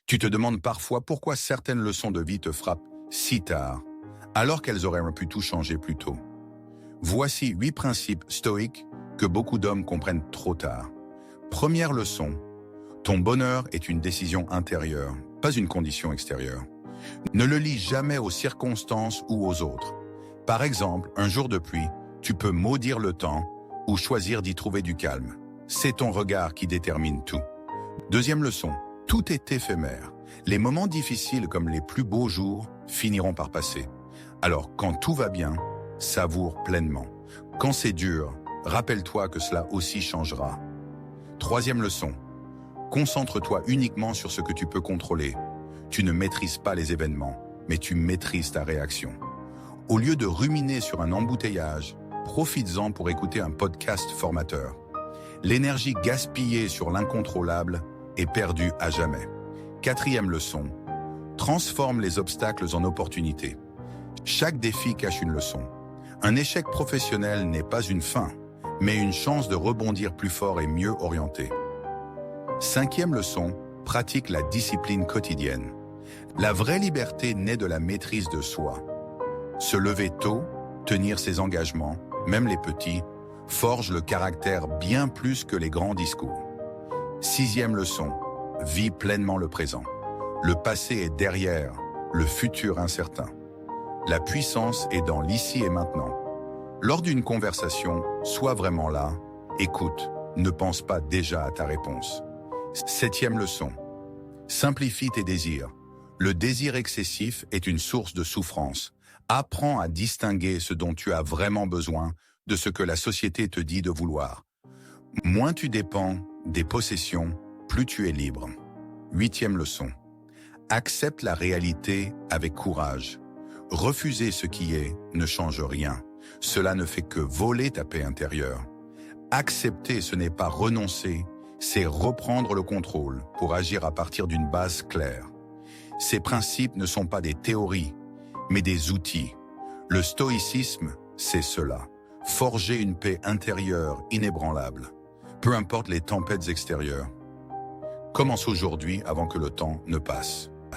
Tu te demandes parfois pourquoi certaines leçons de vie te frappent si tard, alors qu'elles auraient pu tout changer plus tôt. Voici 8 principes stoïques que beaucoup d'hommes comprennent trop tard. Première leçon, ton bonheur est une décision intérieure, pas une condition extérieure. Ne le lie jamais aux circonstances ou aux autres. Par exemple, un jour de pluie, tu peux maudire le temps ou choisir d'y trouver du calme. C'est ton regard qui détermine tout. Deuxième leçon, tout est éphémère. Les moments difficiles comme les plus beaux jours finiront par passer. Alors quand tout va bien, savoure pleinement. Quand c'est dur, rappelle-toi que cela aussi changera. Troisième leçon, concentre-toi uniquement sur ce que tu peux contrôler. Tu ne maîtrises pas les événements, mais tu maîtrises ta réaction. Au lieu de ruminer sur un embouteillage, profites-en pour écouter un podcast formateur. L'énergie gaspillée sur l'incontrôlable est perdue à jamais. Quatrième leçon, transforme les obstacles en opportunités. Chaque défi cache une leçon. Un échec professionnel n'est pas une fin, mais une chance de rebondir plus fort et mieux orienté. Cinquième leçon, pratique la discipline quotidienne. La vraie liberté naît de la maîtrise de soi. Se lever tôt, tenir ses engagements, même les petits, forge le caractère bien plus que les grands discours. Sixième leçon, vis pleinement le présent. Le passé est derrière, le futur incertain. La puissance est dans l'ici et maintenant. Lors d'une conversation, sois vraiment là, écoute, ne pense pas déjà à ta réponse. Septième leçon, simplifie tes désirs. Le désir excessif est une source de souffrance. Apprends à distinguer ce dont tu as vraiment besoin de ce que la société te dit de vouloir. Moins tu dépends des possessions, plus tu es libre. Huitième leçon, accepte la réalité avec courage. Refuser ce qui est ne change rien. Cela ne fait que voler ta paix intérieure. Accepter, ce n'est pas renoncer, c'est reprendre le contrôle pour agir à partir d'une base claire. Ces principes ne sont pas des théories, mais des outils. Le stoïcisme, c'est cela. Forger une paix intérieure inébranlable. Peu importe les tempêtes extérieures. Commence aujourd'hui avant que le temps ne passe.